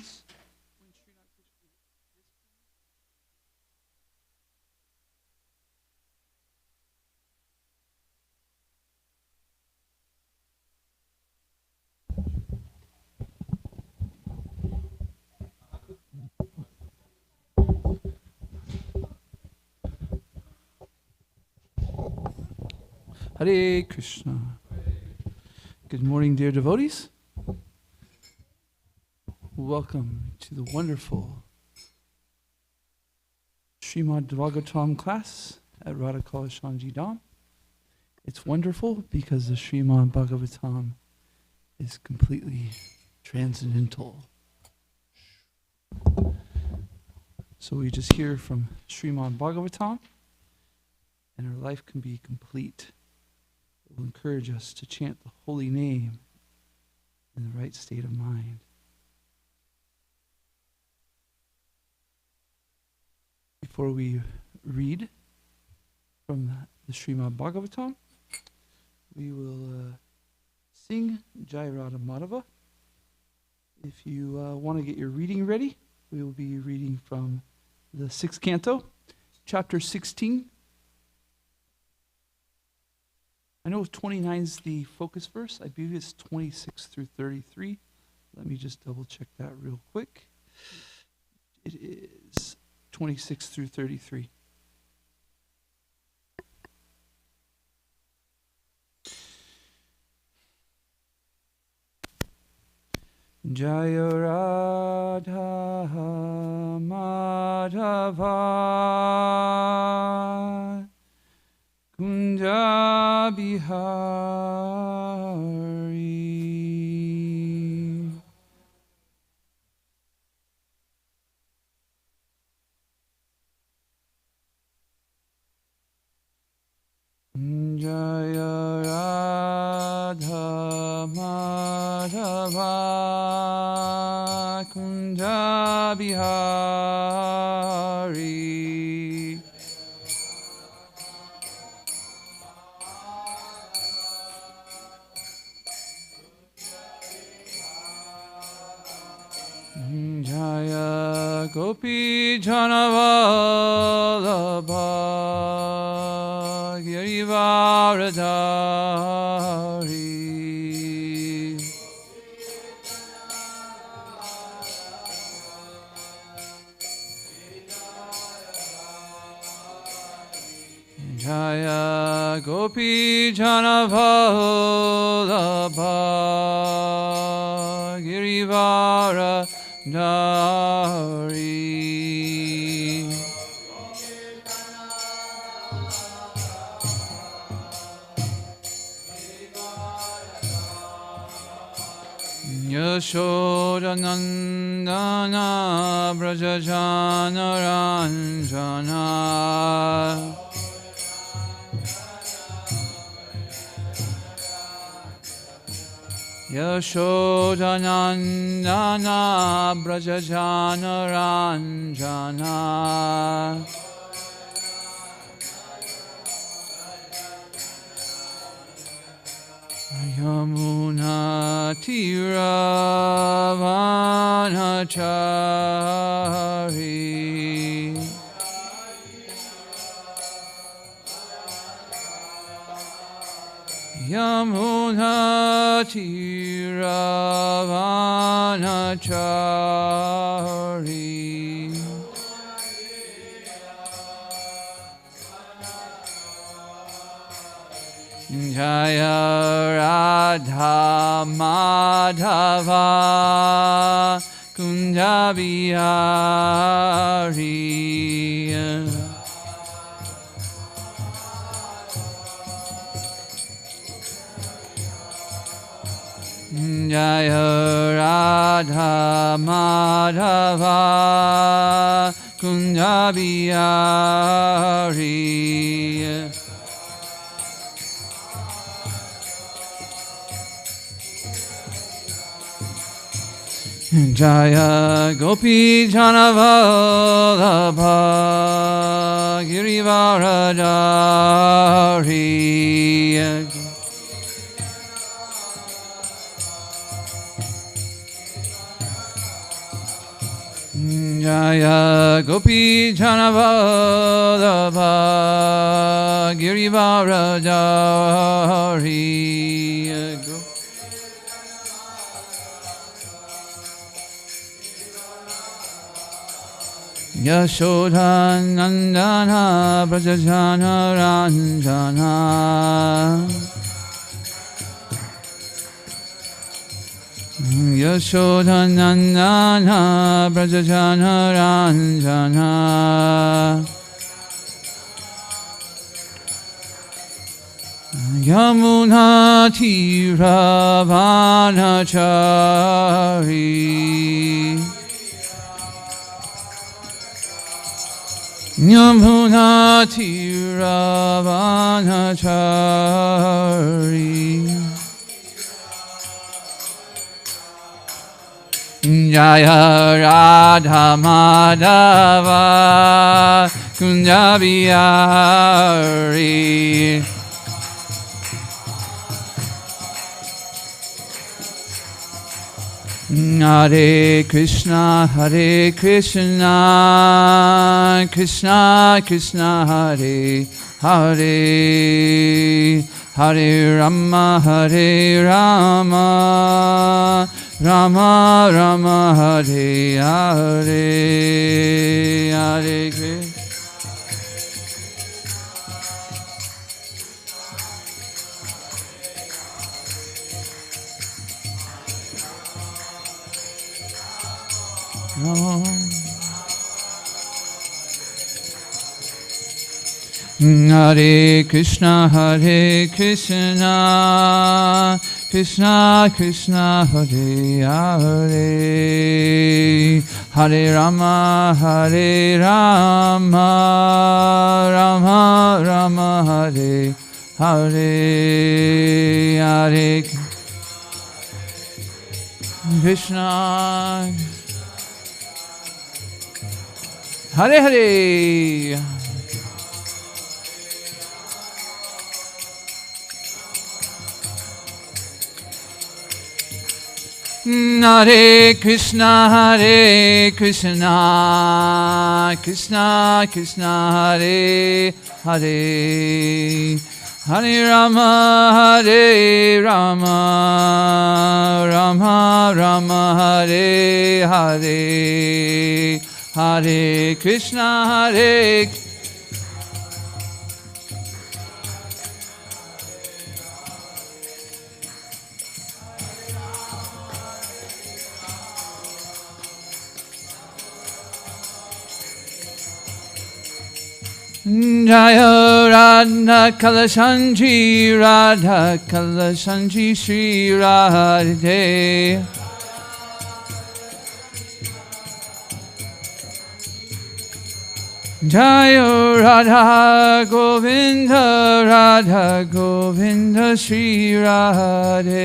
devotees. Hare Krishna. Good morning, dear devotees. Welcome to the wonderful Srimad Bhagavatam class at Radha Kalashanji Dham. It's wonderful because the Srimad Bhagavatam is completely transcendental. So we just hear from Srimad Bhagavatam and our life can be complete. It will encourage us to chant the holy name in the right state of mind. Before we read from the Srimad Bhagavatam, we will sing Jai Radha Madhava. If you want to get your reading ready, we will be reading from the 6th canto, chapter 16. I know 29 is the focus verse. I believe it's 26 through 33. Let me just double check that real quick. It is 26 through 33. Jaya Radha Madhava Kunja Bihari. Jaya Radha Madhava Kunja Bihari. Jaya Gopi Janavallabha Girivaradhari. Jaya Gopi Janavallabha Girivaradhari. Yashodanandana Brajajana Ranjana Yashodanandana Brajajana Ranjana Yamuna Tiravanachari Yamuna Tiravanachari Jaya Radha Madhava Kunja Bihari. Jaya Radha Madhava Kunja Bihari. Jaya Gopi Janavallabha Girivaradhari. Jaya Gopi Janavallabha Girivaradari Yashodhanandana Brajajana Ranjana Yashodhanandana Brajajana Ranjana Yamuna Tiravanachari Yamuna Tiravanachari Jaya Radha Madhava Kunjabiyari Hare Krishna Krishna Krishna Hare Hare Hare Rama Rama Rama Hare Hare Hare Krishna Hare Krishna Krishna Krishna Hare Hare Hare Rama Rama Rama Hare Hare Hare Krishna Hare Hare Hare Krishna Krishna Krishna Hare Hare Hare Rama Rama Rama Hare Hare Hare Krishna Jaya Radha Kalashanji Shri Radhe Jaya Radha Govinda Shri Radhe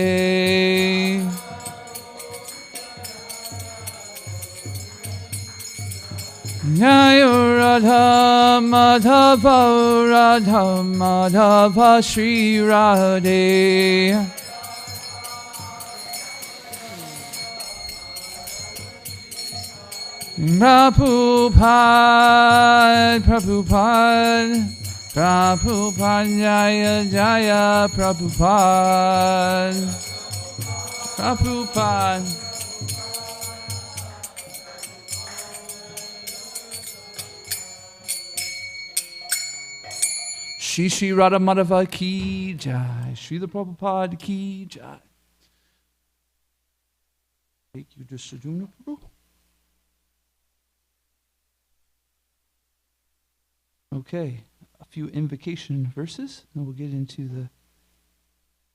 Jaya Radha Madhava Shri Radhe Prabhupada Jaya Prabhupada Shri Radha Madhava Ki Jai, Srila Prabhupada Ki Jai. Thank you, Sajuna Prabhu. Okay, a few invocation verses, and we'll get into the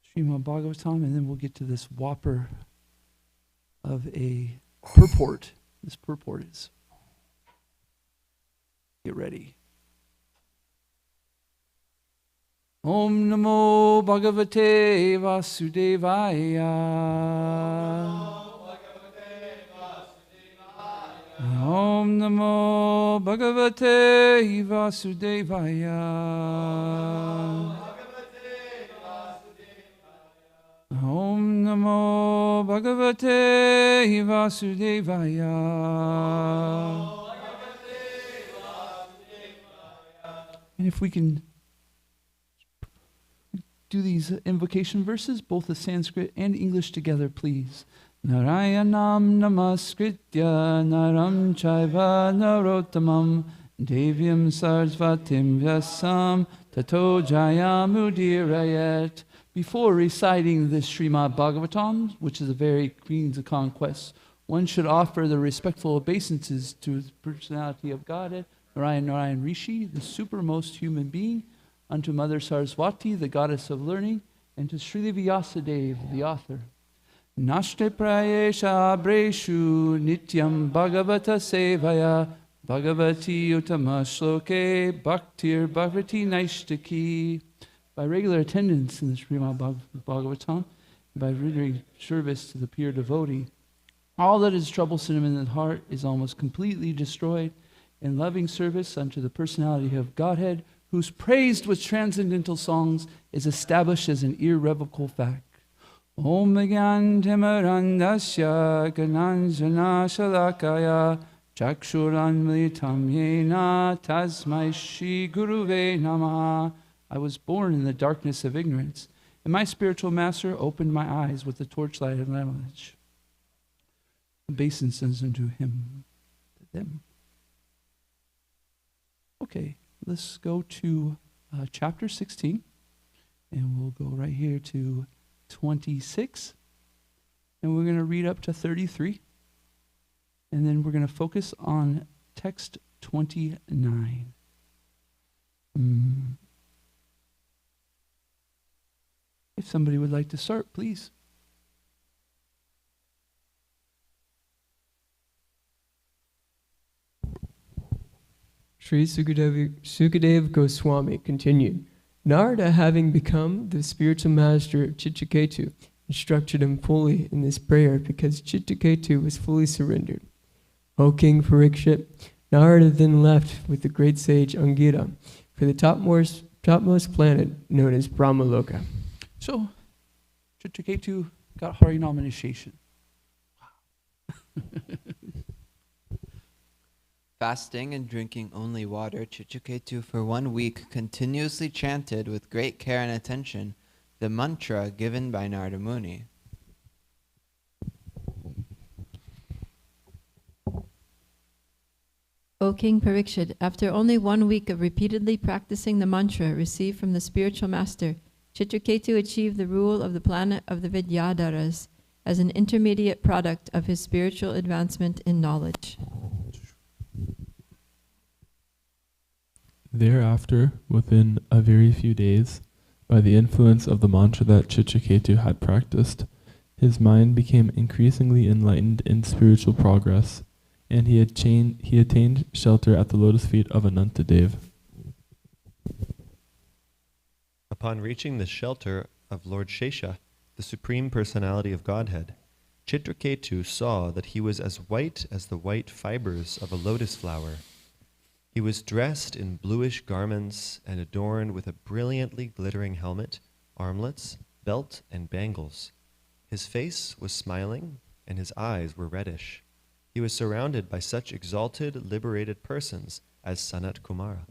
Srimad Bhagavatam, and then we'll get to this whopper of a purport. This purport is, get ready. Om Namo Bhagavate Vasudevaya. Om Namo Bhagavate Vasudevaya. Om Namo Bhagavate Vasudevaya. And if we can do these invocation verses, both the Sanskrit and English together, please. Narayanam namaskritya naram chaiva narottamam devyam sarasvatim vyasam tato jayamudirayet. Before reciting this Srimad Bhagavatam, which is a very means of conquest, one should offer the respectful obeisances to the personality of Godhead, Narayan Rishi, the supermost human being, unto Mother Saraswati, the goddess of learning, and to Srila Vyasadeva, the author. Nashte prayesha abreshu nityam bhagavata sevaya bhagavati utama shloke bhaktir bhagavati naishtaki. By regular attendance in the Srimad Bhagavatam, by rendering service to the pure devotee, all that is troublesome in the heart is almost completely destroyed. In loving service unto the personality of Godhead, whose praised with transcendental songs is established as an irrevocable fact. Om Gyantimarandasya Gananjana Shalakaya Chakshuranmlitam Yena Tasmai Shri Guruve Namaha. I was born in the darkness of ignorance, and my spiritual master opened my eyes with the torchlight of knowledge. Obeisance unto him, to them. Okay, let's go to chapter 16, and we'll go right here to 26, and we're going to read up to 33, and then we're going to focus on text 29. If somebody would like to start, please. Sri Sukadev Goswami continued. Narada, having become the spiritual master of Chitraketu, instructed him fully in this prayer because Chitraketu was fully surrendered. O King Parikshit, Narada then left with the great sage Angira for the topmost planet known as Brahmaloka. So, Chitraketu got Harinam initiation. Wow. Fasting and drinking only water, Chitraketu for 1 week continuously chanted with great care and attention the mantra given by Narada Muni. O King Parikshit, after only 1 week of repeatedly practicing the mantra received from the spiritual master, Chitraketu achieved the rule of the planet of the Vidyadharas as an intermediate product of his spiritual advancement in knowledge. Thereafter, within a very few days, by the influence of the mantra that Chitraketu had practiced, his mind became increasingly enlightened in spiritual progress, and he attained shelter at the lotus feet of Anantadev. Upon reaching the shelter of Lord Shesha, the Supreme Personality of Godhead, Chitraketu saw that he was as white as the white fibers of a lotus flower. He was dressed in bluish garments and adorned with a brilliantly glittering helmet, armlets, belt, and bangles. His face was smiling, and his eyes were reddish. He was surrounded by such exalted, liberated persons as Sanat Kumara.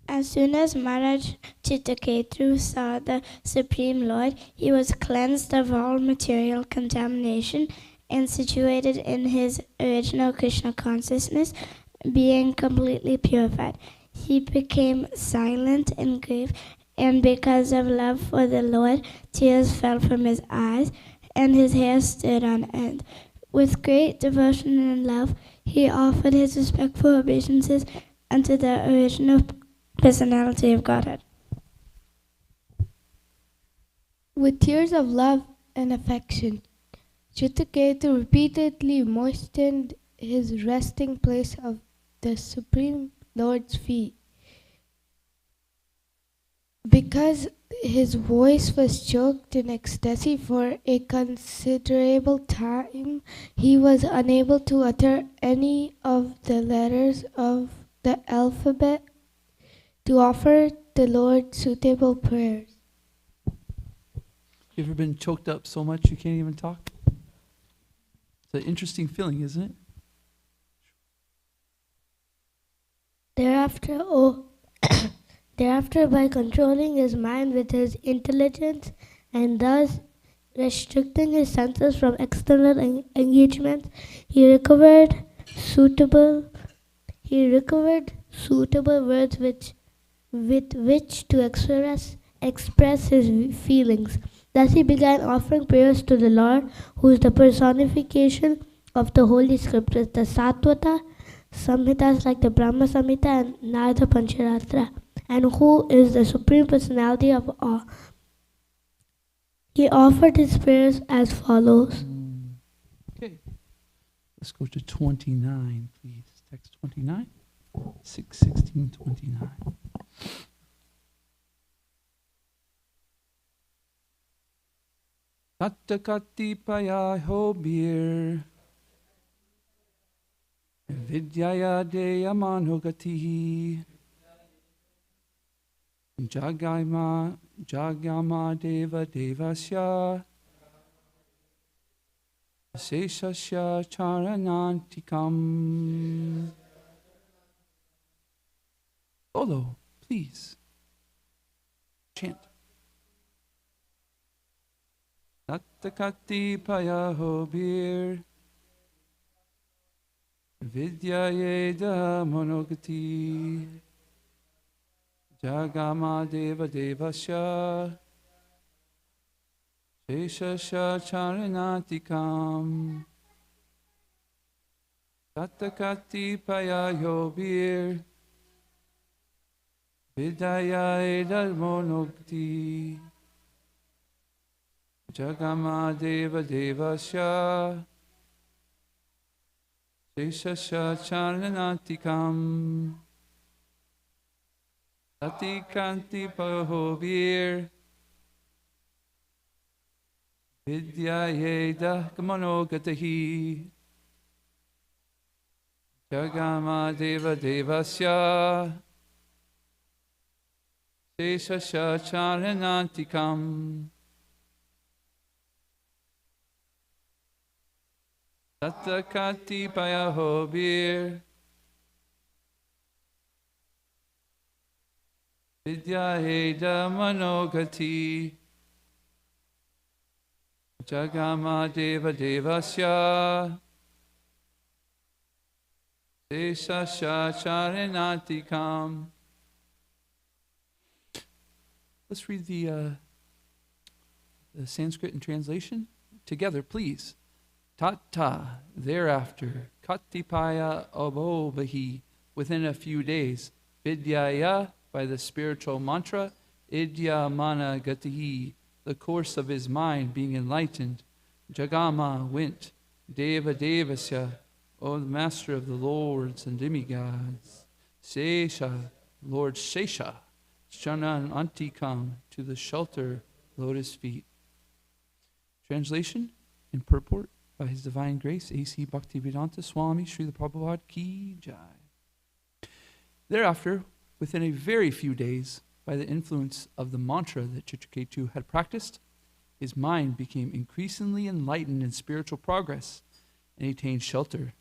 As soon as Maharaj Chitraketu saw the Supreme Lord, he was cleansed of all material contamination and situated in his original Krishna consciousness, being completely purified. He became silent and grave, and because of love for the Lord, tears fell from his eyes, and his hair stood on end. With great devotion and love, he offered his respectful obeisances unto the original personality of Godhead. With tears of love and affection, Chitraketu repeatedly moistened his resting place of the Supreme Lord's feet. Because his voice was choked in ecstasy for a considerable time, he was unable to utter any of the letters of the alphabet to offer the Lord suitable prayers. You ever been choked up so much you can't even talk? It's an interesting feeling, isn't it? Thereafter, by controlling his mind with his intelligence and thus restricting his senses from external engagements, he recovered suitable words with which to express his feelings. Thus he began offering prayers to the Lord, who is the personification of the Holy Scriptures, the Satvata Samhitas like the Brahma Samhita and Narada Pancharatra, and who is the Supreme Personality of all. He offered his prayers as follows. Okay. Let's go to 29, please. Text 29. 6:16:29. Tattakati paya hobir vidyaya deya manogati jagama deva devasya seshasya charanantikam. Solo, please. Chant. Tattakati payahobir vidyayeda monogati jagama deva devasya sheshasya charanatikam. Tattakati payahobir vidyayeda monogati Jagama Deva Devasya Sheshasya Charanatikam Tatikanti Pahovir Vidyayeda Kamanogatahi Jagama Deva Devasya Sheshasya Charanatikam Tattakati payahobir vidyayeda manogati jagama deva devasya seshasya charanatikam. Let's read the Sanskrit and translation together, please. Tatta, thereafter, Katipaya Abobahi, within a few days, Vidyaya, by the spiritual mantra, Idya Mana Gatihi, the course of his mind being enlightened, Jagama went, Deva Devasya, O the master of the lords and demigods, Sesha, Lord Shesha, Shanan Antikam, to the shelter, lotus feet. Translation and purport by His Divine Grace, A.C. Bhaktivedanta Swami Srila Prabhupada Ki Jai. Thereafter, within a very few days, by the influence of the mantra that Chitraketu had practiced, his mind became increasingly enlightened in spiritual progress and he attained shelter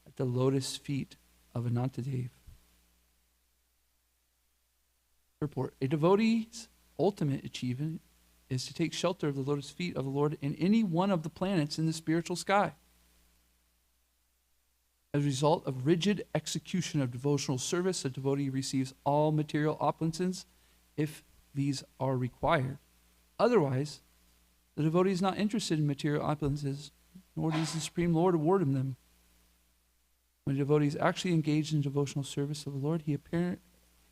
at the lotus feet of Anantadev. Report. A devotee's ultimate achievement is to take shelter of the lotus feet of the Lord in any one of the planets in the spiritual sky. As a result of rigid execution of devotional service, a devotee receives all material opulences if these are required. Otherwise, the devotee is not interested in material opulences, nor does the Supreme Lord award him them. When a devotee is actually engaged in devotional service of the Lord,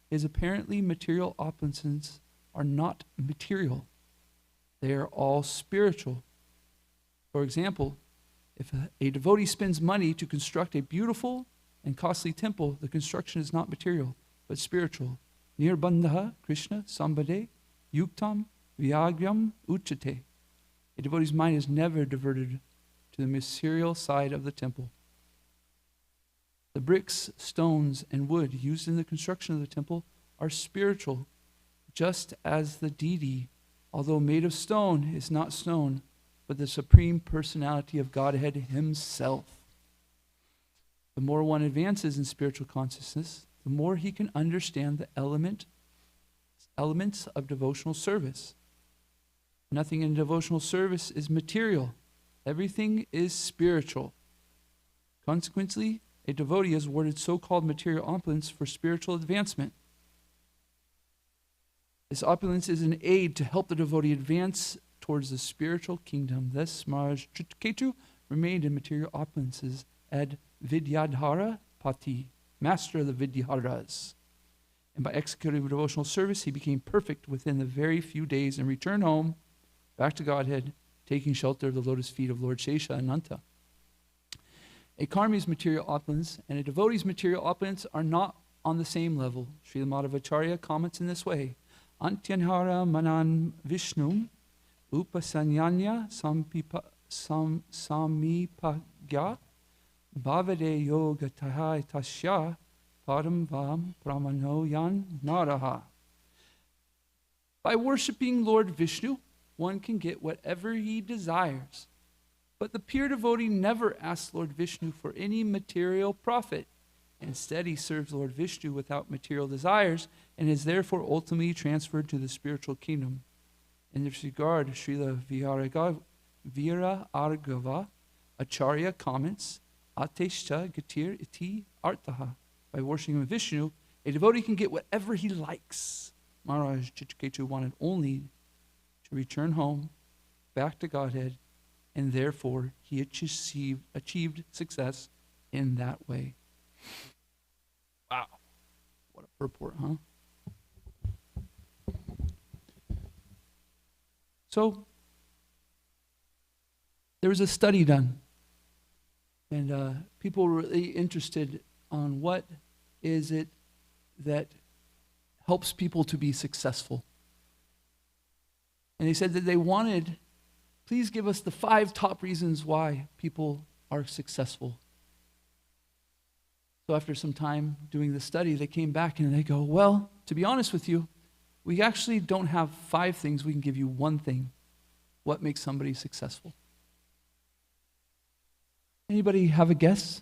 his apparently material opulences are not material. They are all spiritual. For example, if a devotee spends money to construct a beautiful and costly temple, the construction is not material, but spiritual. Nirbandha Krishna Sambade Yuktam Vyagyam Uchate. A devotee's mind is never diverted to the material side of the temple. The bricks, stones, and wood used in the construction of the temple are spiritual, just as the deity, although made of stone, is not stone, but the Supreme Personality of Godhead Himself. The more one advances in spiritual consciousness, the the more he can understand the elements of devotional service. Nothing in devotional service is material. Everything is spiritual. Consequently, a devotee is awarded so-called material opulence for spiritual advancement. This opulence is an aid to help the devotee advance towards the spiritual kingdom. Thus, Maharaj Chitraketu remained in material opulences ad Vidyadhara Pati, master of the Vidyadharas. And by executing devotional service, he became perfect within the very few days and returned home, back to Godhead, taking shelter of the lotus feet of Lord Shesha Ananta. A karmi's material opulence and a devotee's material opulence are not on the same level. Srila Madhavacharya comments in this way: Antyanhara manan Vishnum upasanyanya samipagya bhavade yoga tahai tasya padam vam pramanoyan naraha. By worshiping Lord Vishnu, one can get whatever he desires. But the pure devotee never asks Lord Vishnu for any material profit. Instead, he serves Lord Vishnu without material desires and is therefore ultimately transferred to the spiritual kingdom. In this regard, Srila Vira Argava Acharya comments, Ateshta Gatir Iti Artaha. By worshiping Vishnu, a devotee can get whatever he likes. Maharaj Chitraketu wanted only to return home, back to Godhead, and therefore he achieved success in that way. Wow. What a purport, huh? So, there was a study done, and people were really interested on what is it that helps people to be successful. And they said that they wanted, please give us the 5 top reasons why people are successful. So after some time doing the study, they came back and they go, well, to be honest with you, we actually don't have 5 things. We can give you 1 thing. What makes somebody successful? Anybody have a guess?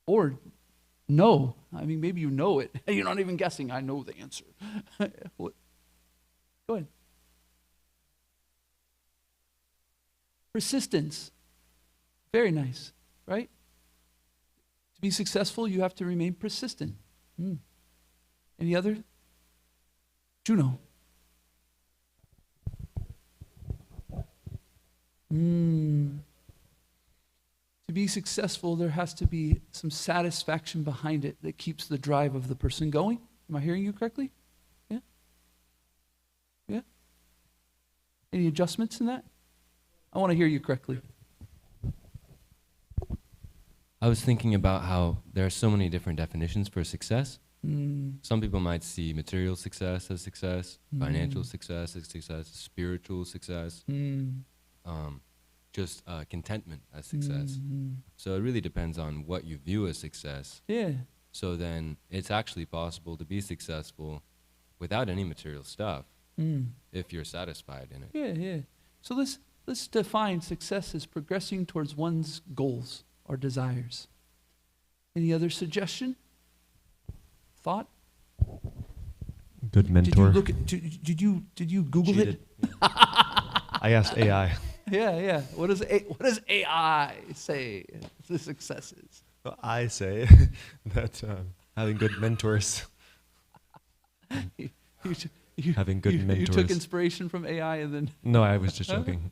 Or no. I mean, maybe you know it. You're not even guessing. I know the answer. What? Go ahead. Persistence. Very nice, right? To be successful, you have to remain persistent. Any other? Juno. To be successful, there has to be some satisfaction behind it that keeps the drive of the person going. Am I hearing you correctly? Yeah? Yeah? Any adjustments in that? I want to hear you correctly. I was thinking about how there are so many different definitions for success. Some people might see material success as success, financial success as success, spiritual success, just contentment as success. So it really depends on what you view as success. Yeah. So then it's actually possible to be successful without any material stuff if you're satisfied in it. Yeah, yeah. So let's define success as progressing towards one's goals or desires. Any other suggestion? Thought? Good mentor. Did you Google Cheated. it? I asked AI. Yeah. What does AI say the success is? Well, I say that having good mentors. Having good mentors. You took inspiration from AI and then... No, I was just joking.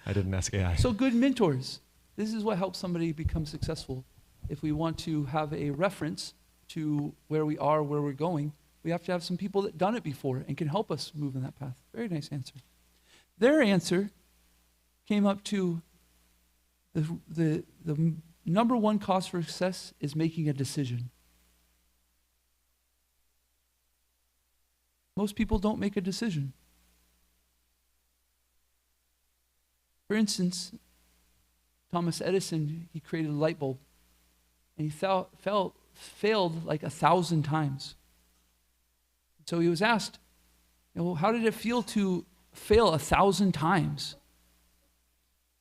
I didn't ask AI. So good mentors. This is what helps somebody become successful. If we want to have a reference to where we are, where we're going, we have to have some people that done it before and can help us move in that path. Very nice answer. Their answer came up to the number 1 cause for success is making a decision. Most people don't make a decision. For instance, Thomas Edison, he created a light bulb, and he failed like 1,000 times. So he was asked, how did it feel to fail 1,000 times?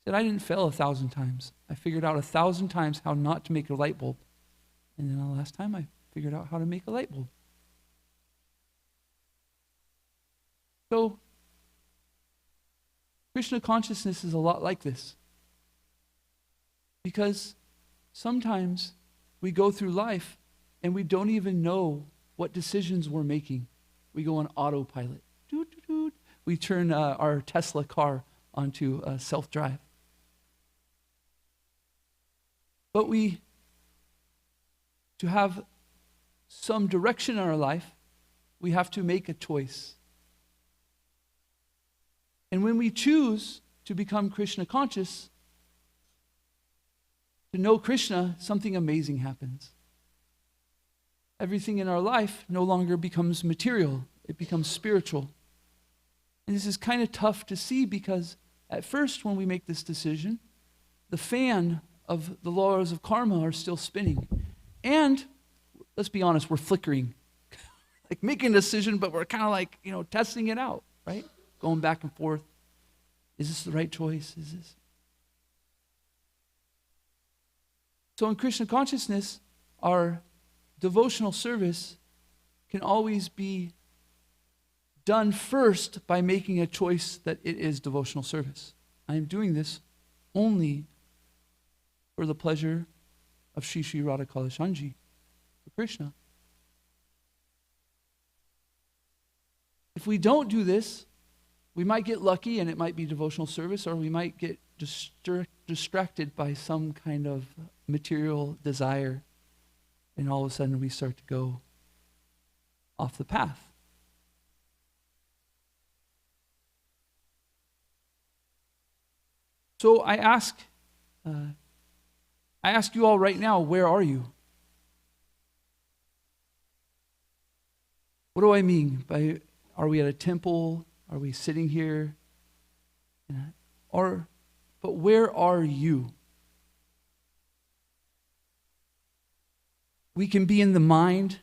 that I didn't fail 1,000 times. I figured out 1,000 times how not to make a light bulb. And then the last time I figured out how to make a light bulb. So, Krishna consciousness is a lot like this. Because sometimes we go through life and we don't even know what decisions we're making. We go on autopilot. Doot, doot, doot. We turn our Tesla car onto self-drive. But to have some direction in our life, we have to make a choice. And when we choose to become Krishna conscious, to know Krishna, something amazing happens. Everything in our life no longer becomes material, it becomes spiritual. And this is kind of tough to see because at first when we make this decision, the fan of the laws of karma are still spinning. And let's be honest, we're flickering. Like making a decision, but we're kind of like, testing it out, right? Going back and forth. Is this the right choice? Is this? So in Krishna consciousness, our devotional service can always be done first by making a choice that it is devotional service. I am doing this only for the pleasure of Shri Shri Radha Kalashanji, for Krishna. If we don't do this, we might get lucky and it might be devotional service, or we might get distracted by some kind of material desire, and all of a sudden we start to go off the path. So I ask you all right now, where are you? What do I mean by, are we at a temple? Are we sitting here? But where are you? We can be in the mind,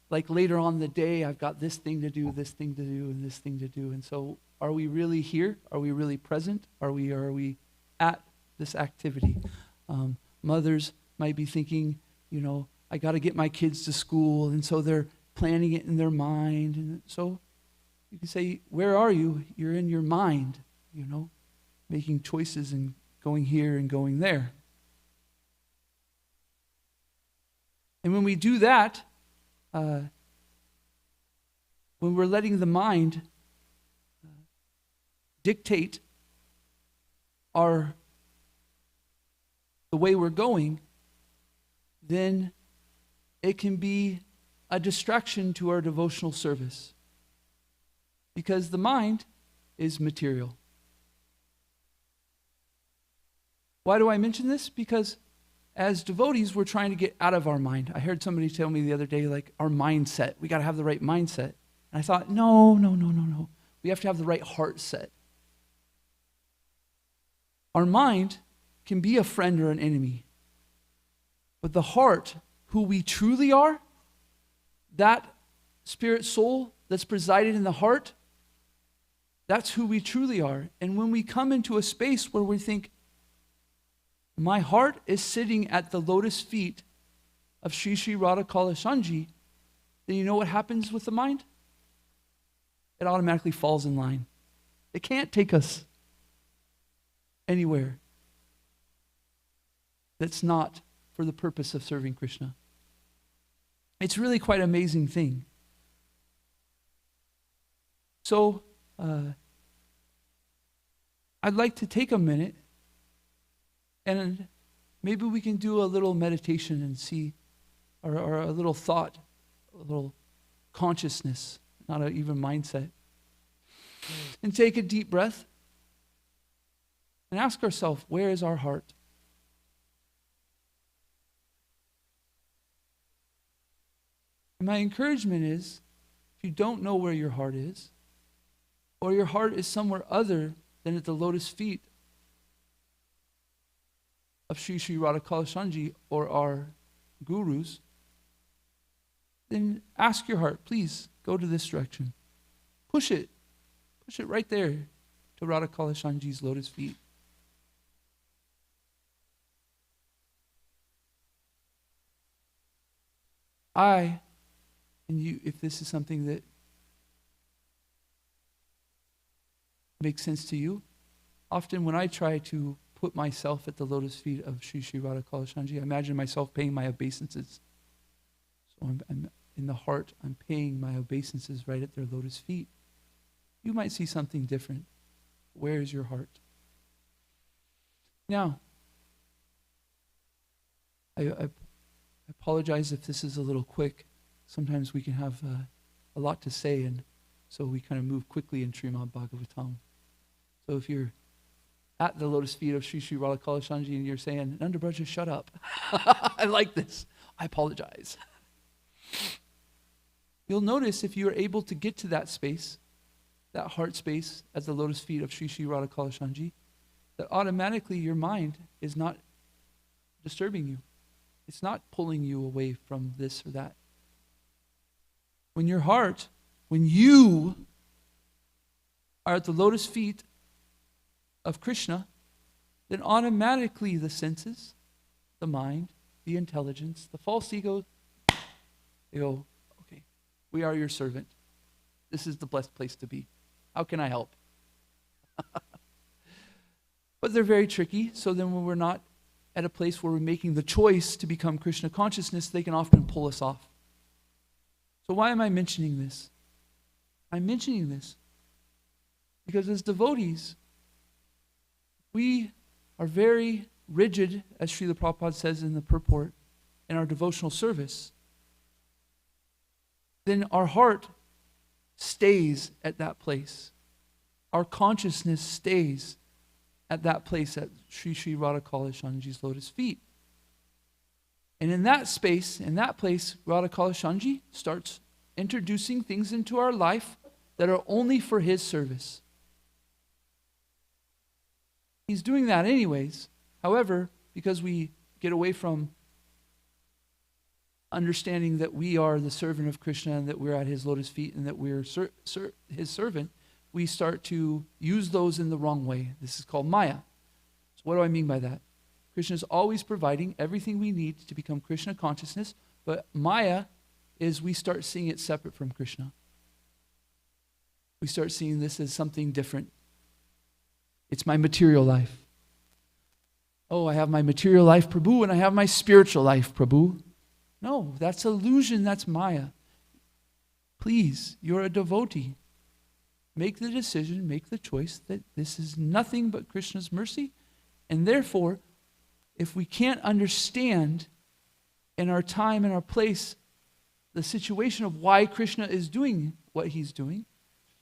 like later on in the day, I've got this thing to do, this thing to do, and this thing to do. And so are we really here? Are we really present? Are we at this activity? Mothers might be thinking, I got to get my kids to school, and so they're planning it in their mind. And so you can say, where are you? You're in your mind, making choices and going here and going there. And when we do that, when we're letting the mind dictate the way we're going, then it can be a distraction to our devotional service. Because the mind is material. Why do I mention this? Because as devotees, we're trying to get out of our mind. I heard somebody tell me the other day, like, our mindset. We got to have the right mindset. And I thought, no. We have to have the right heart set. Our mind can be a friend or an enemy. But the heart, who we truly are, that spirit soul that's presided in the heart, that's who we truly are. And when we come into a space where we think, my heart is sitting at the lotus feet of Shri Shri Radha Kalashanji, then you know what happens with the mind? It automatically falls in line. It can't take us anywhere that's not for the purpose of serving Krishna. It's really quite an amazing thing. So, I'd like to take a minute and maybe we can do a little meditation and see, or a little thought, a little consciousness, not even mindset. And take a deep breath and ask ourselves, where is our heart? And my encouragement is, if you don't know where your heart is, or your heart is somewhere other than at the lotus feet of Shri Shri Radha Kalashanji or our gurus, then ask your heart, please go to this direction. Push it right there to Radha Kalashanji's lotus feet. and you, if this is something that makes sense to you, often when I try to put myself at the lotus feet of Sri Sri Radha Kalashanji, I imagine myself paying my obeisances. So I'm in the heart, I'm paying my obeisances right at their lotus feet. You might see something different. Where is your heart? Now, I apologize if this is a little quick. Sometimes we can have a lot to say, and so we kind of move quickly in Srimad Bhagavatam. So if you're at the lotus feet of Sri Sri Radha Kalashanji and you're saying, Nanda Braja, shut up. I like this. I apologize. You'll notice if you are able to get to that space, that heart space at the lotus feet of Sri Sri Radha Kalashanji, that automatically your mind is not disturbing you. It's not pulling you away from this or that. When your heart, when you are at the lotus feet of Krishna, then automatically the senses, the mind, the intelligence, the false ego, they go, okay, we are your servant. This is the blessed place to be. How can I help? But they're very tricky, so then when we're not at a place where we're making the choice to become Krishna consciousness, they can often pull us off. So why am I mentioning this? I'm mentioning this because as devotees, we are very rigid, as Srila Prabhupada says in the purport, in our devotional service. Then our heart stays at that place. Our consciousness stays at that place at Sri Sri Radha Kalashanji's lotus feet. And in that space, in that place, Radha Kalashanji starts introducing things into our life that are only for his service. He's doing that anyways. However, because we get away from understanding that we are the servant of Krishna and that we're at his lotus feet and that we're his servant, we start to use those in the wrong way. This is called Maya. So what do I mean by that? Krishna is always providing everything we need to become Krishna consciousness, but Maya is we start seeing it separate from Krishna. We start seeing this as something different. It's my material life. Oh, I have my material life, Prabhu, and I have my spiritual life, Prabhu. No, that's illusion, that's Maya. Please, you're a devotee. Make the decision, make the choice that this is nothing but Krishna's mercy. And therefore, if we can't understand in our time and our place the situation of why Krishna is doing what he's doing,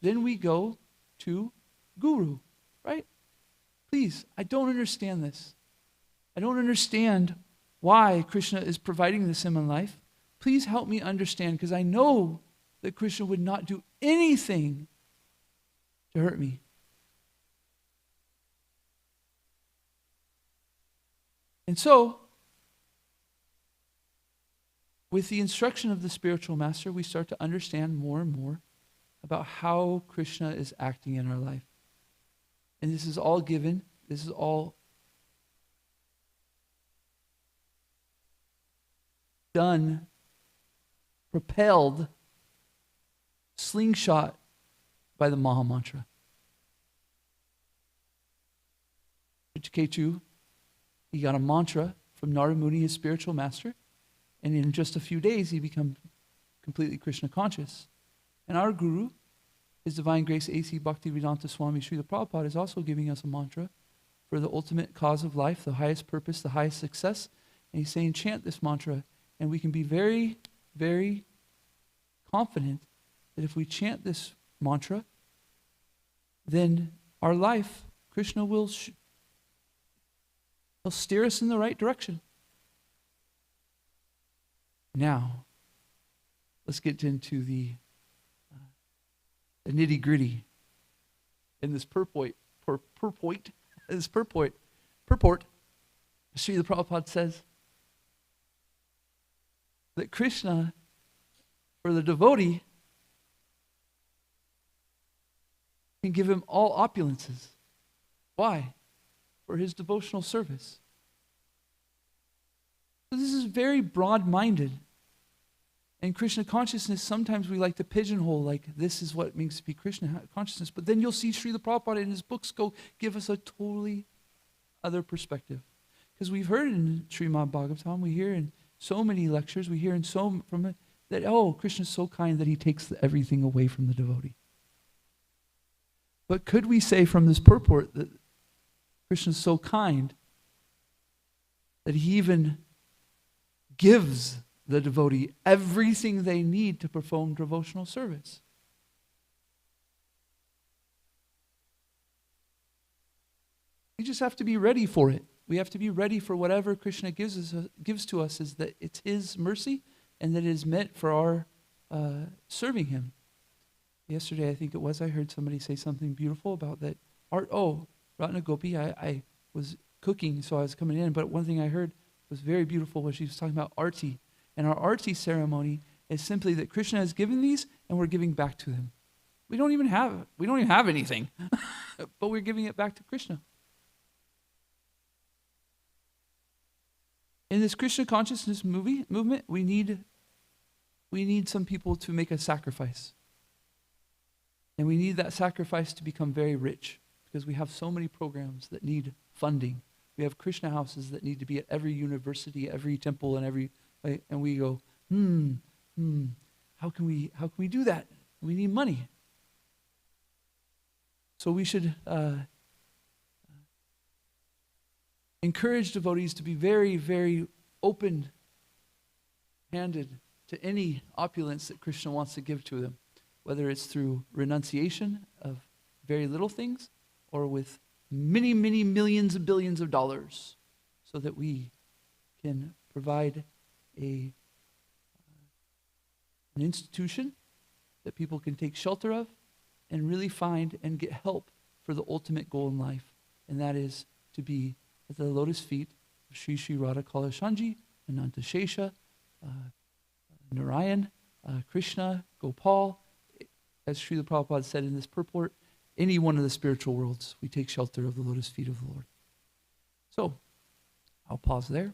then we go to Guru, right? Please, I don't understand this. I don't understand why Krishna is providing this in my life. Please help me understand, because I know that Krishna would not do anything to hurt me. And so, with the instruction of the spiritual master, we start to understand more and more about how Krishna is acting in our life. And this is all given, this is all done, propelled, slingshot by the Maha Mantra. Ketu, he got a mantra from Narada Muni, his spiritual master, and in just a few days he became completely Krishna conscious. And our Guru, His Divine Grace A.C. Bhaktivedanta Swami Srila Prabhupada, is also giving us a mantra for the ultimate cause of life, the highest purpose, the highest success. And he's saying, chant this mantra, and we can be very, very confident that if we chant this mantra, then our life, Krishna will he'll steer us in the right direction. Now, let's get into the nitty-gritty in this purport. Srila Prabhupada says that Krishna, for the devotee, can give him all opulences. Why? For his devotional service. So this is very broad-minded. And Krishna consciousness, sometimes we like to pigeonhole, like this is what it means to be Krishna consciousness. But then you'll see Srila Prabhupada in his books give us a totally other perspective. Because we've heard in Srimad Bhagavatam, we hear in so many lectures, we hear in from it, that, oh, Krishna's so kind that he takes everything away from the devotee. But could we say from this purport that Krishna's so kind that he even gives the devotee everything they need to perform devotional service? We just have to be ready for it. We have to be ready for whatever Krishna gives to us, is that it's his mercy and that it is meant for our serving him. Yesterday, I think it was, I heard somebody say something beautiful about that art. Oh, Ratna Gopi, I was cooking, so I was coming in, but one thing I heard was very beautiful was she was talking about arti. And our arti ceremony is simply that Krishna has given these and we're giving back to him. We don't even have anything, but we're giving it back to Krishna. In this Krishna consciousness movement, we need some people to make a sacrifice. And we need that sacrifice to become very rich, because we have so many programs that need funding. We have Krishna houses that need to be at every university, every temple, and and we go, how can we do that? We need money. So we should encourage devotees to be very, very open-handed to any opulence that Krishna wants to give to them, whether it's through renunciation of very little things or with many, many millions and billions of dollars, so that we can provide an institution that people can take shelter of and really find and get help for the ultimate goal in life, and that is to be at the lotus feet of Sri Sri Radha Kalashanji, Ananta Shesha, Narayan, Krishna, Gopal. As Srila Prabhupada said in this purport, any one of the spiritual worlds, we take shelter of the lotus feet of the Lord. So, I'll pause there,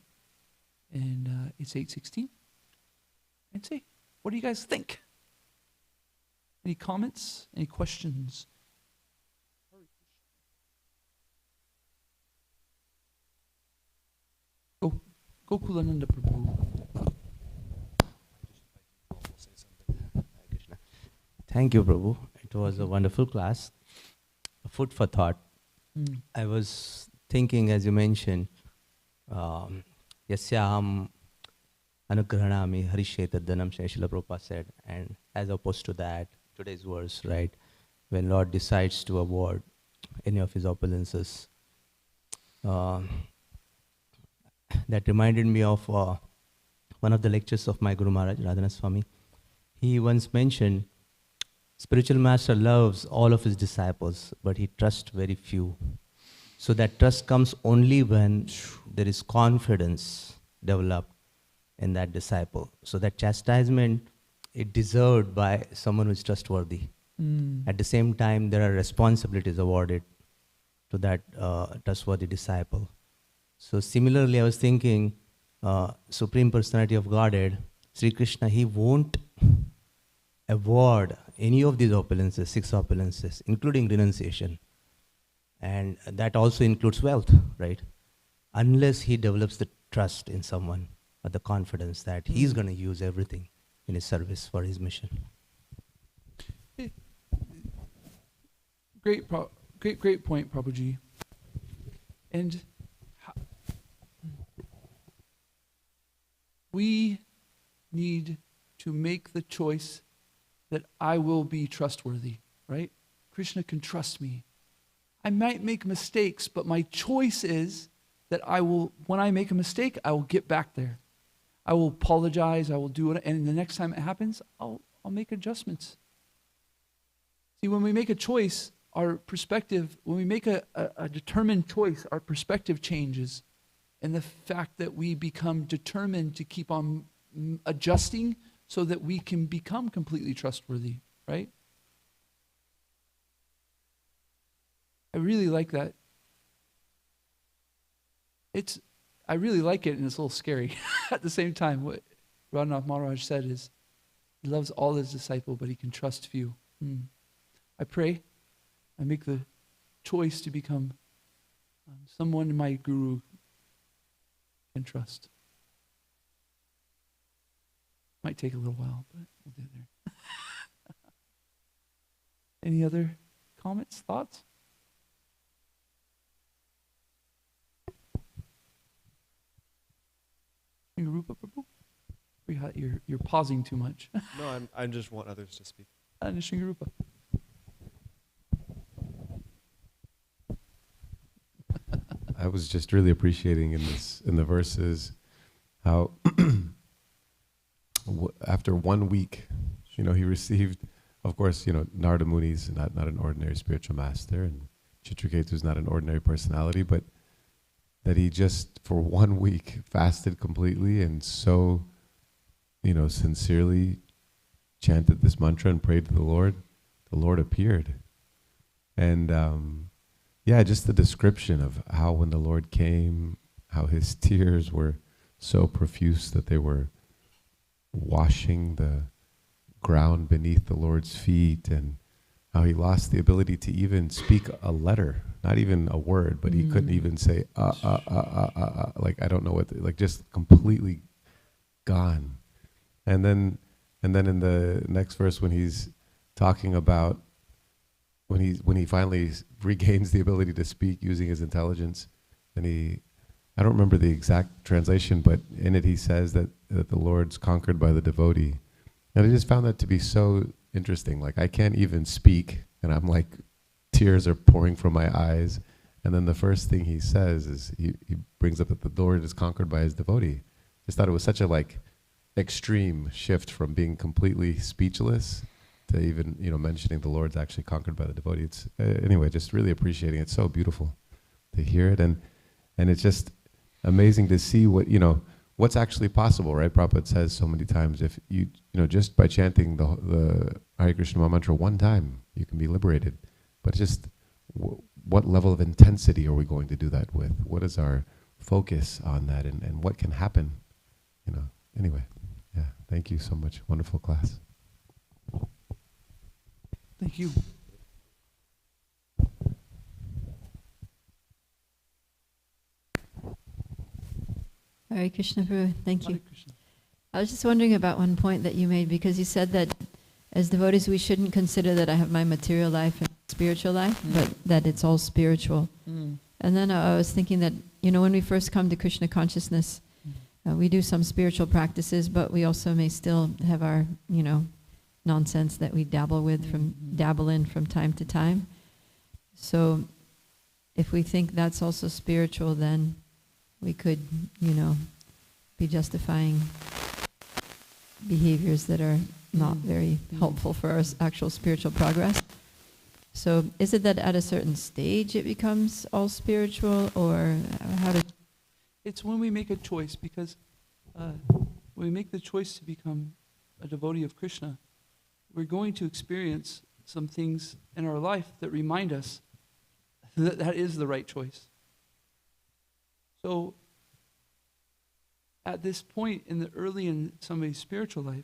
and it's 8:16, and say, what do you guys think? Any comments? Any questions? Gokulananda Prabhu. Thank you, Prabhu. It was a wonderful class. A food for thought. I was thinking, as you mentioned, Yasyaham Anugrahanami Harishe Taddanam, Srila Prabhupada said, and as opposed to that, today's verse, right, when Lord decides to award any of his opulences, that reminded me of one of the lectures of my Guru Maharaj, Radhana Swami. He once mentioned, spiritual master loves all of his disciples, but he trusts very few. So that trust comes only when there is confidence developed in that disciple. So that chastisement is deserved by someone who is trustworthy. At the same time, there are responsibilities awarded to that trustworthy disciple. So similarly, I was thinking, Supreme Personality of Godhead, Sri Krishna, he won't award any of these opulences, 6 opulences, including renunciation. And that also includes wealth, right? Unless he develops the trust in someone or the confidence that he's going to use everything in his service for his mission. Great point, Prabhuji. And we need to make the choice that I will be trustworthy, right? Krishna can trust me. I might make mistakes, but my choice is that I will, when I make a mistake, I will get back there. I will apologize, I will do it, and the next time it happens, I'll make adjustments. See, when we make a choice, our perspective, when we make a determined choice, our perspective changes. And the fact that we become determined to keep on adjusting so that we can become completely trustworthy, right? I really like that. I really like it, and it's a little scary. At the same time, what Radhanath Maharaj said is, He loves all his disciples, but he can trust few. I pray, I make the choice to become someone my guru can trust. Might take a little while, but we'll get there. Any other comments, thoughts? Rupa Prabhu? You're pausing too much. No, I just want others to speak. Nishingarupa. I was just really appreciating in the verses how after 1 week, he received, of course, Narada Muni is not an ordinary spiritual master, and Chitraketu is not an ordinary personality, but that he just for 1 week fasted completely and so, sincerely chanted this mantra and prayed to the Lord appeared. And just the description of how when the Lord came, how his tears were so profuse that they were washing the ground beneath the Lord's feet, and how he lost the ability to even speak a letter, not even a word, but he couldn't even say, like, I don't know what, like just completely gone. And then in the next verse when he's talking about when he finally regains the ability to speak using his intelligence, and I don't remember the exact translation, but in it he says that the Lord's conquered by the devotee. And I just found that to be so interesting. Like, I can't even speak, and I'm like, tears are pouring from my eyes. And then the first thing he says is, he brings up that the Lord is conquered by his devotee. Just thought it was such a extreme shift from being completely speechless to even, mentioning the Lord's actually conquered by the devotee. It's, anyway, just really appreciating it. It's so beautiful to hear it. And it's just amazing to see what's actually possible, right? Prabhupada says so many times, if you just by chanting the Hare Krishna mantra 1 time, you can be liberated. But just what level of intensity are we going to do that with? What is our focus on that, and what can happen? Anyway, yeah, thank you so much. Wonderful class. Thank you. Hare Krishna Prabhu, thank you. Hare Krishna. I was just wondering about one point that you made, because you said that as devotees we shouldn't consider that I have my material life and spiritual life, but that it's all spiritual. And then I was thinking that, when we first come to Krishna consciousness, we do some spiritual practices, but we also may still have our, nonsense that we dabble in from time to time. So if we think that's also spiritual, then we could, be justifying behaviors that are not very helpful for our actual spiritual progress. So is it that at a certain stage it becomes all spiritual, or how to... It's when we make a choice, because when we make the choice to become a devotee of Krishna, we're going to experience some things in our life that remind us that that is the right choice. So at this point early in somebody's spiritual life,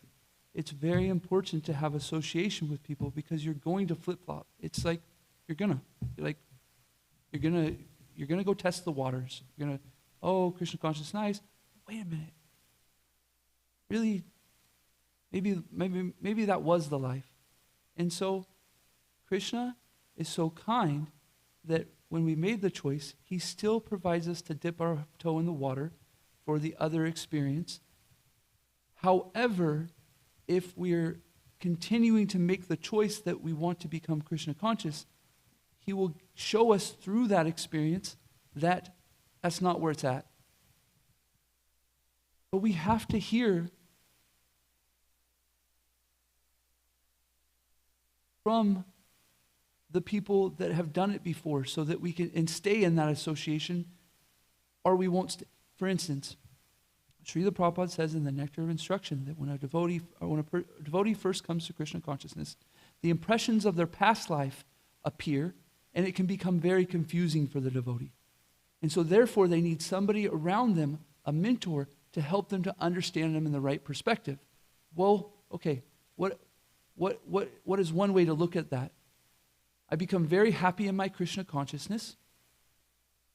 it's very important to have association with people, because you're going to flip-flop. It's like you're gonna go test the waters. You're gonna, oh, Krishna consciousness, nice. Wait a minute. Really, maybe that was the life. And so Krishna is so kind that when we made the choice, he still provides us to dip our toe in the water for the other experience. However, if we're continuing to make the choice that we want to become Krishna conscious, he will show us through that experience that that's not where it's at. But we have to hear from the people that have done it before, so that we can and stay in that association, or we won't stay. For instance, Srila Prabhupada says in the Nectar of Instruction that when a devotee first comes to Krishna consciousness, the impressions of their past life appear, and it can become very confusing for the devotee. And so therefore they need somebody around them, a mentor, to help them to understand them in the right perspective. Well, okay, what is one way to look at that? I become very happy in my Krishna consciousness.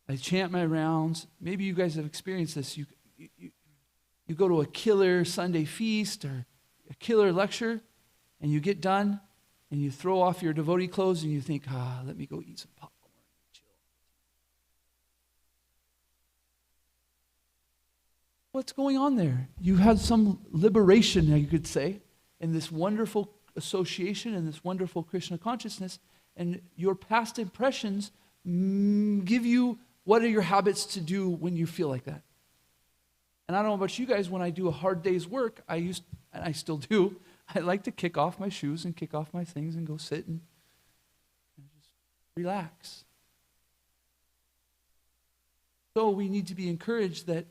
I chant my rounds. Maybe you guys have experienced this. You go to a killer Sunday feast or a killer lecture, and you get done, and you throw off your devotee clothes, and you think, let me go eat some popcorn and chill. What's going on there? You had some liberation, you could say, in this wonderful association and this wonderful Krishna consciousness, and your past impressions give you what are your habits to do when you feel like that. And I don't know about you guys, when I do a hard day's work, and I still do, I like to kick off my shoes and kick off my things and go sit and just relax. So we need to be encouraged that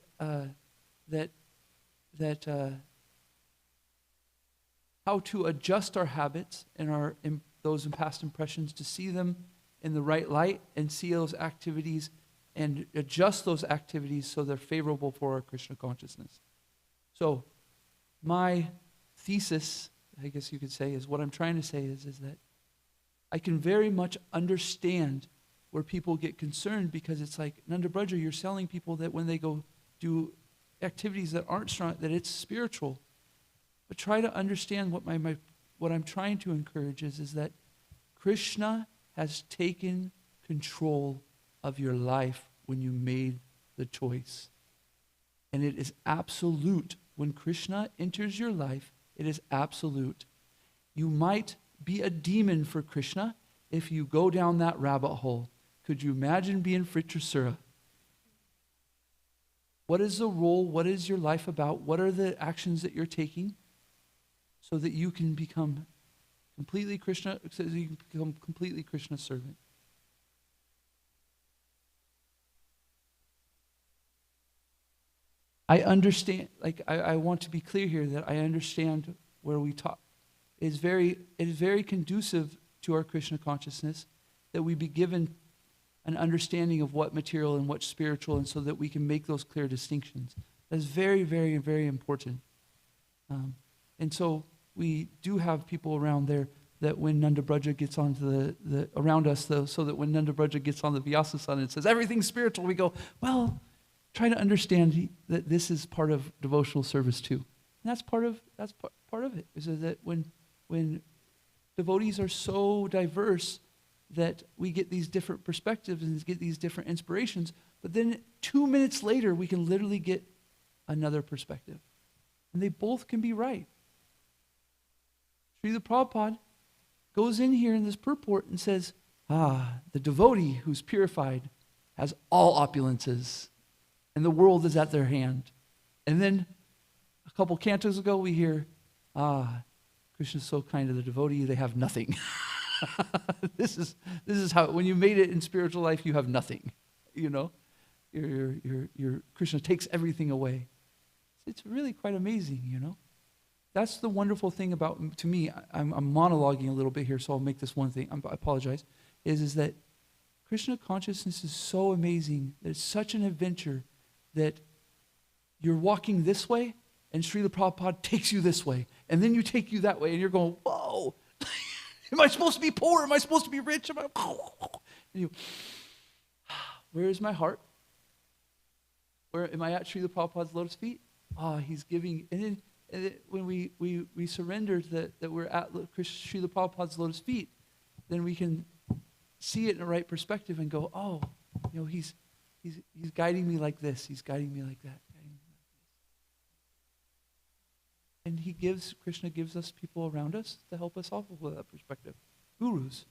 how to adjust our habits and those past impressions to see them in the right light and see those activities and adjust those activities so they're favorable for our Krishna consciousness. So my thesis, I guess you could say, is what I'm trying to say is that I can very much understand where people get concerned, because it's like, Nanda Braja, you're selling people that when they go do activities that aren't strong, that it's spiritual. But try to understand what I'm trying to encourage is that Krishna has taken control of your life when you made the choice. And it is absolute. When Krishna enters your life, it is absolute. You might be a demon for Krishna if you go down that rabbit hole. Could you imagine being Fritrasura? What is the role? What is your life about? What are the actions that you're taking so that you can become completely Krishna, so that you can become completely Krishna servant? I understand, I want to be clear here that I understand where we talk. It is very conducive to our Krishna consciousness that we be given an understanding of what material and what's spiritual, and so that we can make those clear distinctions. That's very, very, very important. And so we do have people around there that when Nanda Braja gets onto around us, though, so that when Nanda Braja gets on the Vyasa-san and says, everything's spiritual, we go, well, try to understand that this is part of devotional service too. And that's part of it, is that when devotees are so diverse that we get these different perspectives and get these different inspirations, but then 2 minutes later we can literally get another perspective. And they both can be right. Srila Prabhupada goes in here in this purport and says, the devotee who's purified has all opulences, and the world is at their hand. And then a couple cantos ago we hear, Krishna's so kind to the devotee, they have nothing. This is how, when you made it in spiritual life, you have nothing. You know, your Krishna takes everything away. It's really quite amazing, you know. That's the wonderful thing about, to me, I'm monologuing a little bit here, so I'll make this one thing. I apologize. Is that Krishna consciousness is so amazing. That it's such an adventure that you're walking this way, and Srila Prabhupada takes you this way, and then you take you that way, and you're going, whoa. Am I supposed to be poor? Am I supposed to be rich? And you, where is my heart? Where am I at Srila Prabhupada's lotus feet? He's giving. And then when we surrender that we're at Srila Prabhupada's lotus feet, then we can see it in the right perspective and go, you know, he's guiding me like this. He's guiding me like that. And Krishna gives us people around us to help us off with that perspective. Gurus.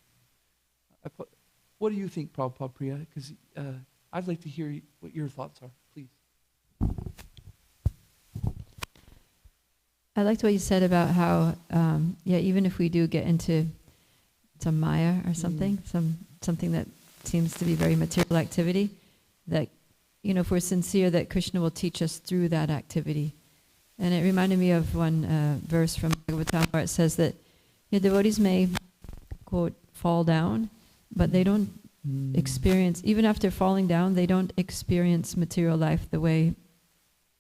What do you think, Prabhupada Priya? Because I'd like to hear what your thoughts are, please. I liked what you said about how, even if we do get into some Maya or something, something that seems to be very material activity, that, you know, if we're sincere, that Krishna will teach us through that activity. And it reminded me of one verse from Bhagavatam where it says that devotees may, quote, fall down, but they don't experience, even after falling down, they don't experience material life the way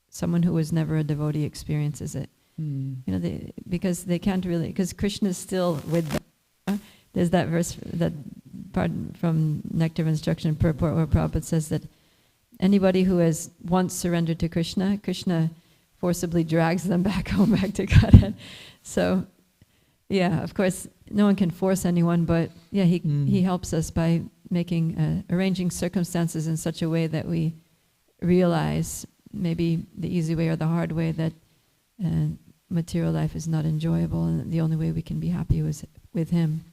someone who was never a devotee experiences it. Mm. You know, because they can't really, because Krishna is still with them. There's that verse, that part from Nectar of Instruction and Purport, where Prabhupada says that anybody who has once surrendered to Krishna, Krishna forcibly drags them back home, back to Godhead. So, yeah, of course, no one can force anyone, but yeah, he helps us by making, arranging circumstances in such a way that we realize, maybe the easy way or the hard way, that material life is not enjoyable, and the only way we can be happy is with him.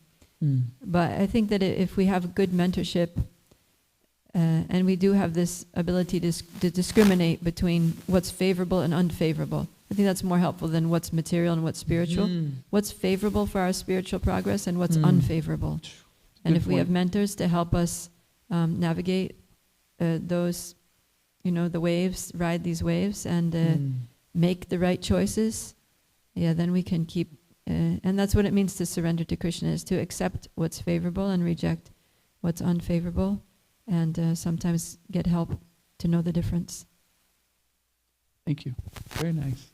Mm. But I think that if we have good mentorship, and we do have this ability to discriminate between what's favorable and unfavorable, I think that's more helpful than what's material and what's spiritual. What's favorable for our spiritual progress and what's unfavorable. And if we have mentors to help us navigate those, the waves, ride these waves, and make the right choices, then we can keep, and that's what it means to surrender to Krishna, is to accept what's favorable and reject what's unfavorable, and sometimes get help to know the difference. Thank you. Very nice.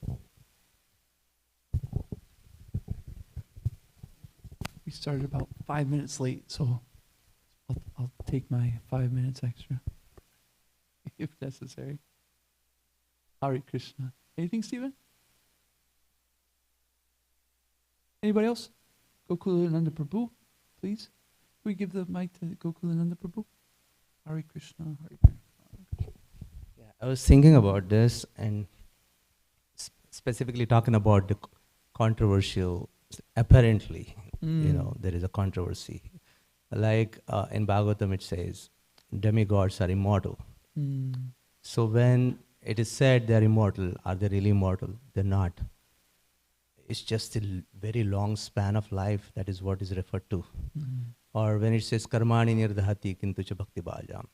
We started about 5 minutes late, so I'll take my 5 minutes extra if necessary. Hare Krishna. Anything, Stephen? Anybody else? Gokulananda Prabhu, please. Can we give the mic to Gokulananda Prabhu? Hare Krishna, Hare Krishna. Yeah, I was thinking about this, and specifically talking about the controversial, apparently, there is a controversy. Like in Bhagavatam it says, demigods are immortal. So when it is said they are immortal, are they really immortal? They're not. It's just a very long span of life, that is what is referred to. Or when it says karmani nirdhati kintu cha bhakti bhajam,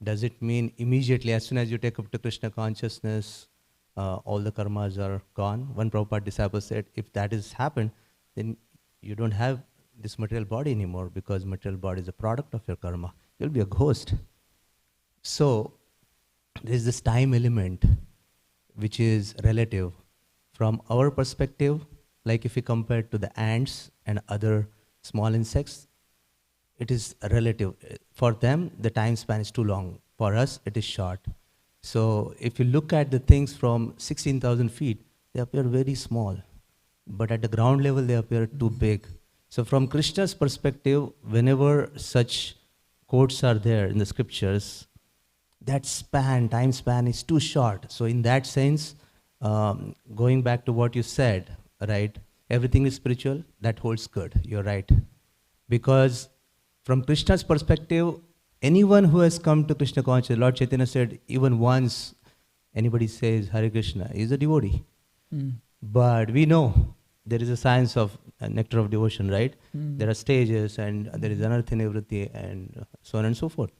does it mean immediately, as soon as you take up to Krishna consciousness, all the karmas are gone? One Prabhupada disciple said, if that has happened, then you don't have this material body anymore, because material body is a product of your karma. You'll be a ghost. So there is this time element which is relative. From our perspective, like if we compare to the ants and other small insects, it is relative. For them, the time span is too long. For us, it is short. So if you look at the things from 16,000 feet, they appear very small. But at the ground level, they appear too big. So from Krishna's perspective, whenever such quotes are there in the scriptures, that time span is too short. So in that sense, going back to what you said, right, everything is spiritual, that holds good, you're right. Because from Krishna's perspective, anyone who has come to Krishna consciousness, Lord Chaitanya said, even once anybody says Hare Krishna, is a devotee. But we know there is a science of nectar of devotion, right? There are stages, and there is anartha nivritti, and so on and so forth.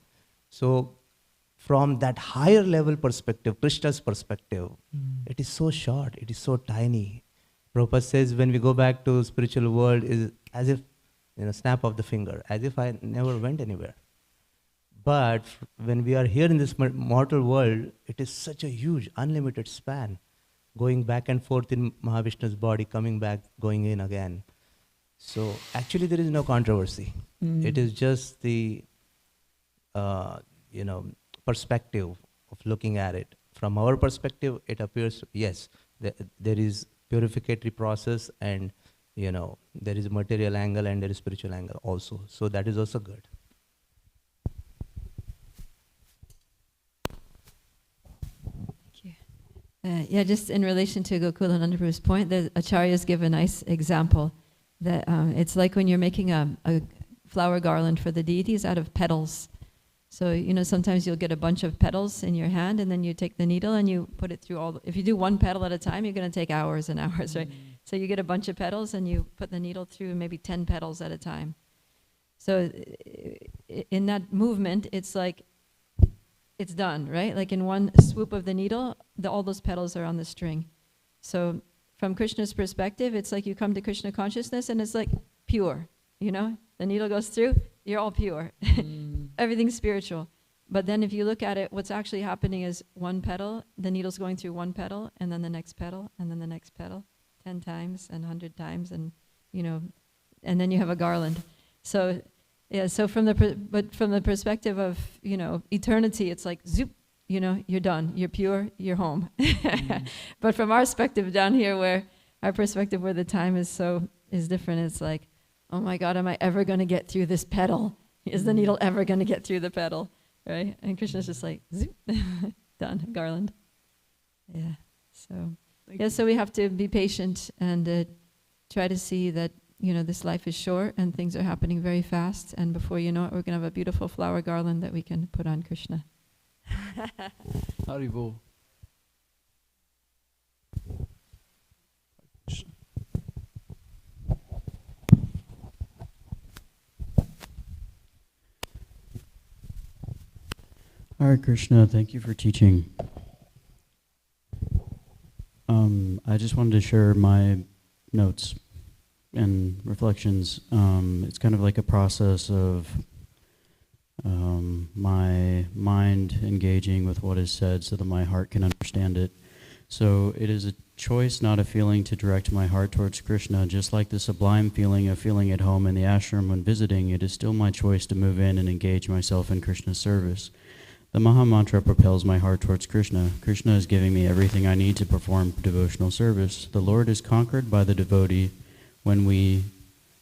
So from that higher level perspective, Krishna's perspective, it is so short, it is so tiny. Prabhupada says when we go back to spiritual world, is as if, snap of the finger, as if I never went anywhere. But when we are here in this mortal world, it is such a huge, unlimited span, going back and forth in Mahavishnu's body, coming back, going in again. So actually there is no controversy. It is just the, perspective of looking at it. From our perspective, it appears, yes, there is purificatory process, and there is a material angle and there is spiritual angle also. So that is also good. Just in relation to Gokulananda Prabhu's point, the acharyas give a nice example that it's like when you're making a flower garland for the deities out of petals. So, sometimes you'll get a bunch of petals in your hand, and then you take the needle and you put it through if you do one petal at a time, you're going to take hours and hours, right? So you get a bunch of petals and you put the needle through maybe 10 petals at a time. So in that movement, it's like, it's done, right? Like in one swoop of the needle, all those petals are on the string. So from Krishna's perspective, it's like you come to Krishna consciousness and it's like pure, The needle goes through, you're all pure. Everything's spiritual. But then if you look at it, what's actually happening is one petal, the needle's going through one petal, and then the next petal, and then the next petal, 10 times and 100 times, and and then you have a garland. So yeah, so from the perspective of eternity, it's like zoop, you're done, you're pure, you're home. But from our perspective down here, where the time is different, it's like, oh my God, am I ever going to get through this petal? Is the needle ever going to get through the petal? Right? And Krishna's just like, zoop, done, garland. Yeah. So we have to be patient and try to see that this life is short and things are happening very fast, and before you know it, we're going to have a beautiful flower garland that we can put on Krishna. Haribo. Hare Krishna, thank you for teaching. I just wanted to share my notes and reflections. It's kind of like a process of my mind engaging with what is said so that my heart can understand it. So it is a choice, not a feeling, to direct my heart towards Krishna. Just like the sublime feeling of feeling at home in the ashram when visiting, it is still my choice to move in and engage myself in Krishna's service. The Maha Mantra propels my heart towards Krishna. Krishna is giving me everything I need to perform devotional service. The Lord is conquered by the devotee when we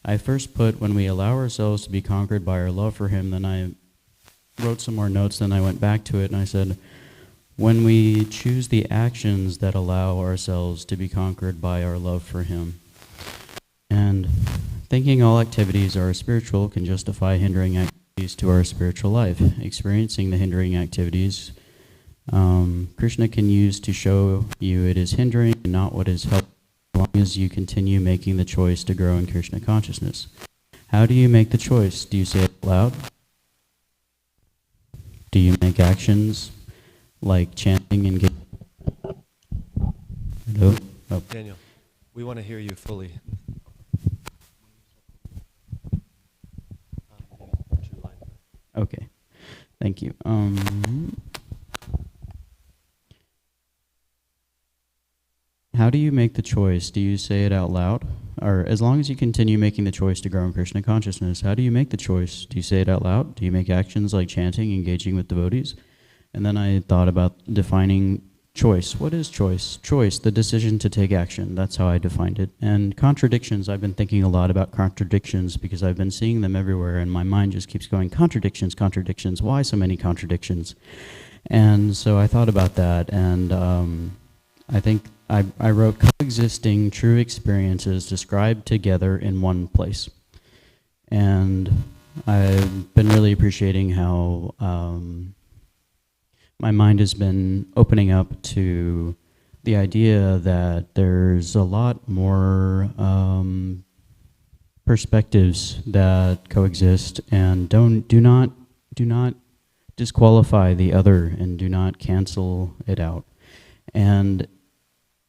allow ourselves to be conquered by our love for Him. Then I wrote some more notes, then I went back to it and I said, when we choose the actions that allow ourselves to be conquered by our love for Him. And thinking all activities are spiritual can justify hindering activities to our spiritual life. Experiencing the hindering activities, Krishna can use to show you it is hindering and not what is helping, as long as you continue making the choice to grow in Krishna consciousness. How do you make the choice? Do you say it loud? Do you make actions like chanting and Hello? Oh. Daniel, we want to hear you fully. Okay, thank you. How do you make the choice? Do you say it out loud? Or as long as you continue making the choice to grow in Krishna consciousness, how do you make the choice? Do you say it out loud? Do you make actions like chanting, engaging with devotees? And then I thought about defining choice. What is choice? Choice, the decision to take action. That's how I defined it. And contradictions, I've been thinking a lot about contradictions because I've been seeing them everywhere and my mind just keeps going, contradictions, contradictions. Why so many contradictions? And so I thought about that, and I think I wrote coexisting true experiences described together in one place. And I've been really appreciating how my mind has been opening up to the idea that there's a lot more perspectives that coexist, and do not disqualify the other and do not cancel it out. And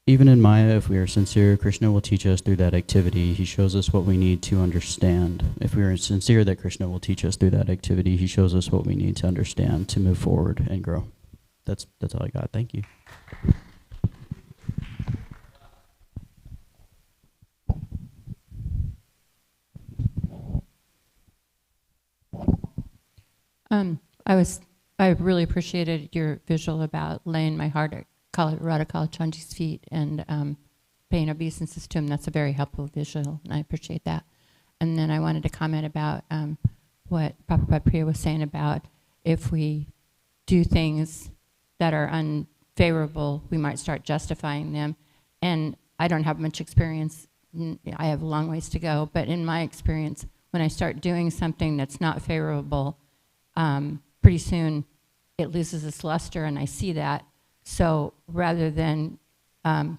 even in Maya, if we are sincere, Krishna will teach us through that activity. He shows us what we need to understand. If we are sincere that Krishna will teach us through that activity, He shows us what we need to understand to move forward and grow. That's all I got. Thank you. I really appreciated your visual about laying my heart at Radha Kalachandji's feet and paying obeisance to him. That's a very helpful visual, and I appreciate that. And then I wanted to comment about what Prabhupada Priya was saying about if we do things that are unfavorable, we might start justifying them. And I don't have much experience. I have a long ways to go. But in my experience, when I start doing something that's not favorable, pretty soon it loses its luster, and I see that. So rather than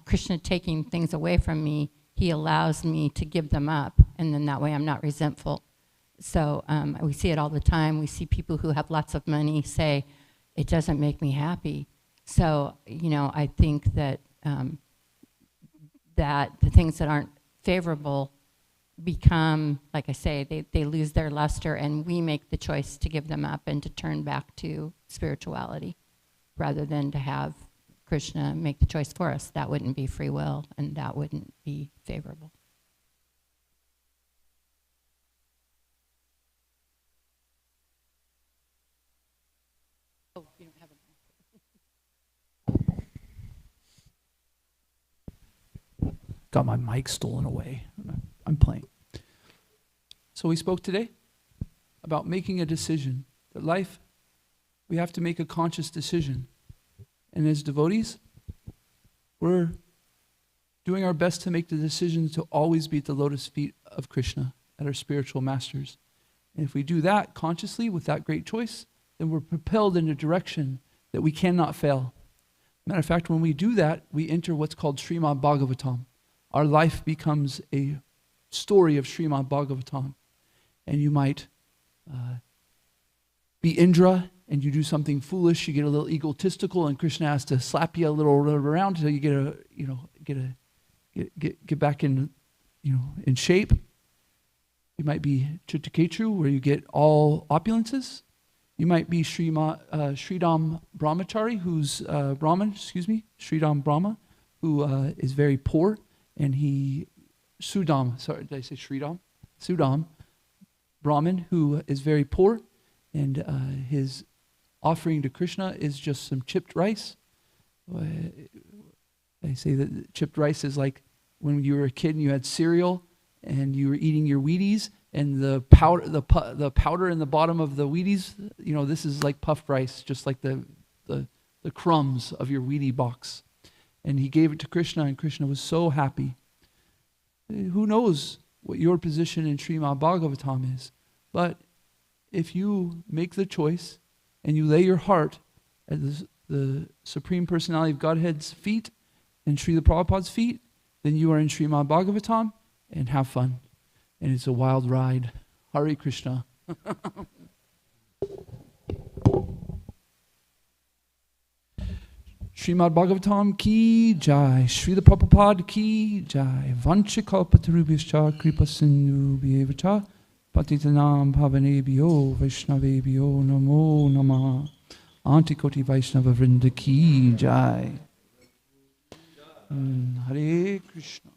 Krishna taking things away from me, He allows me to give them up, and then that way I'm not resentful. So we see it all the time. We see people who have lots of money say, it doesn't make me happy. So, I think that that the things that aren't favorable become, like I say, they lose their luster, and we make the choice to give them up and to turn back to spirituality rather than to have Krishna make the choice for us. That wouldn't be free will, and that wouldn't be favorable. Oh, you don't have a Got my mic stolen away. I'm playing. So we spoke today about making a decision. That life, we have to make a conscious decision. And as devotees, we're doing our best to make the decision to always be at the lotus feet of Krishna, at our spiritual masters. And if we do that consciously with that great choice, then we're propelled in a direction that we cannot fail. Matter of fact, when we do that, we enter what's called Srimad Bhagavatam. Our life becomes a story of Srimad Bhagavatam. And you might be Indra and you do something foolish, you get a little egotistical, and Krishna has to slap you a little around until you get back in, in shape. You might be Chittaketu, where you get all opulences. You might be Sridham Brahmachari, who's Sridham Brahma, who is very poor, and Sudam, sorry, did I say Sridham? Sudam, Brahmin, who is very poor, and his offering to Krishna is just some chipped rice. They say that chipped rice is like when you were a kid and you had cereal and you were eating your Wheaties, and the powder in the bottom of the Wheaties, this is like puffed rice, just like the crumbs of your Wheatie box. And he gave it to Krishna, and Krishna was so happy. Who knows what your position in Srimad Bhagavatam is? But if you make the choice and you lay your heart at the Supreme Personality of Godhead's feet and Srila Prabhupada's feet, then you are in Srimad Bhagavatam, and have fun. And it's a wild ride. Hare Krishna. Srimad Bhagavatam ki jai, Srila Prabhupada ki jai, Vanchikalpatarubhyascha kripa sindhu bhyevacha, Patitanam Bhavanebhyo Vaishnavebhyo Namo Namah. Antikoti Vaishnava Vrinda ki jai. Hare Krishna.